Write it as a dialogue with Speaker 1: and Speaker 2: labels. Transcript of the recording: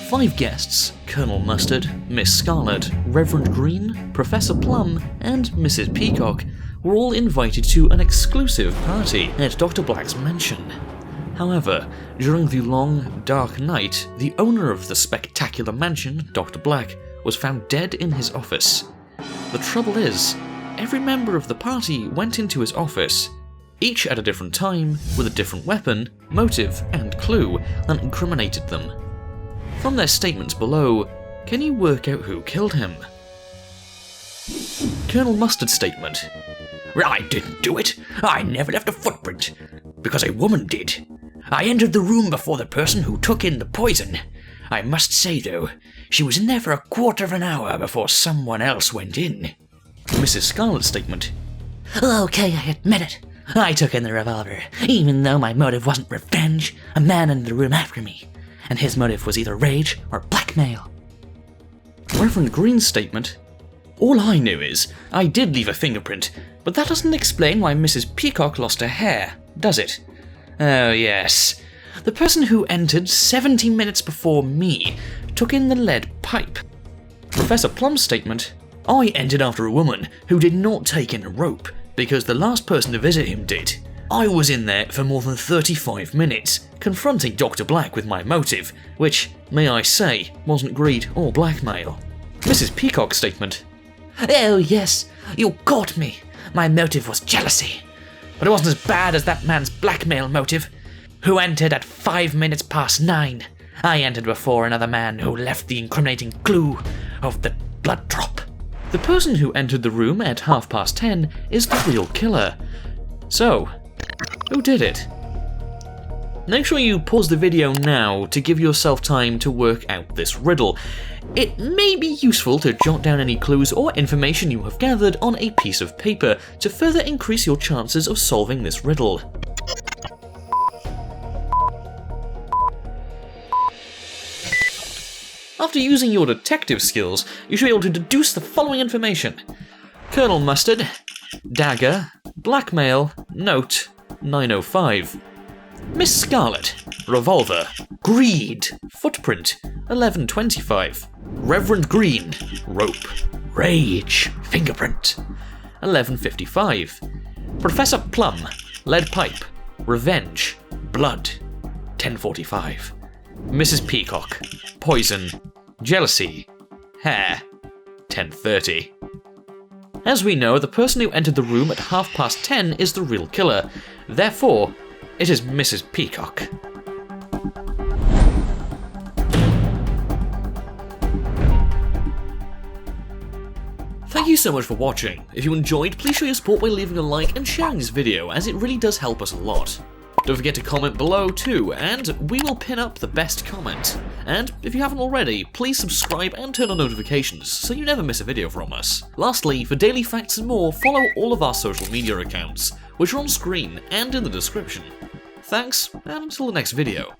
Speaker 1: 5 guests, Colonel Mustard, Miss Scarlett, Reverend Green, Professor Plum, and Mrs Peacock, were all invited to an exclusive party at Dr. Black's mansion. However, during the long, dark night, the owner of the spectacular mansion, Dr. Black, was found dead in his office. The trouble is, every member of the party went into his office, each at a different time, with a different weapon, motive, and clue that incriminated them. From their statements below, can you work out who killed him? Colonel Mustard's statement.
Speaker 2: I didn't do it. I never left a footprint. Because a woman did. I entered the room before the person who took in the poison. I must say, though, she was in there for a quarter of an hour before someone else went in.
Speaker 1: Mrs. Scarlett's statement.
Speaker 3: Okay, I admit it. I took in the revolver, even though my motive wasn't revenge. A man entered the room after me, and his motive was either rage or blackmail.
Speaker 1: Reverend Green's statement. All I knew is, I did leave a fingerprint, but that doesn't explain why Mrs. Peacock lost her hair, does it? Oh yes. The person who entered 70 minutes before me took in the lead pipe. Professor Plum's statement. I entered after a woman who did not take in a rope, because the last person to visit him did. I was in there for more than 35 minutes, confronting Dr. Black with my motive, which, may I say, wasn't greed or blackmail. Mrs. Peacock's statement.
Speaker 3: Oh yes, you caught me. My motive was jealousy. But it wasn't as bad as that man's blackmail motive, who entered at 5 minutes past 9. I entered before another man who left the incriminating clue of the blood drop.
Speaker 1: The person who entered the room at 10:30 is the real killer. So, who did it? Make sure you pause the video now to give yourself time to work out this riddle. It may be useful to jot down any clues or information you have gathered on a piece of paper to further increase your chances of solving this riddle. After using your detective skills, you should be able to deduce the following information. Colonel Mustard, dagger, blackmail, note, 905. Miss Scarlett, revolver, greed, footprint, 1125. Reverend Green, rope, rage, fingerprint, 1155. Professor Plum, lead pipe, revenge, blood, 1045. Mrs. Peacock, poison, jealousy, hair, 1030. As we know, the person who entered the room at 10:30 is the real killer. Therefore, it is Mrs. Peacock. Thank you so much for watching. If you enjoyed, please show your support by leaving a like and sharing this video, as it really does help us a lot. Don't forget to comment below too, and we will pin up the best comment. And if you haven't already, please subscribe and turn on notifications so you never miss a video from us. Lastly, for daily facts and more, follow all of our social media accounts, which are on screen and in the description. Thanks, and until the next video.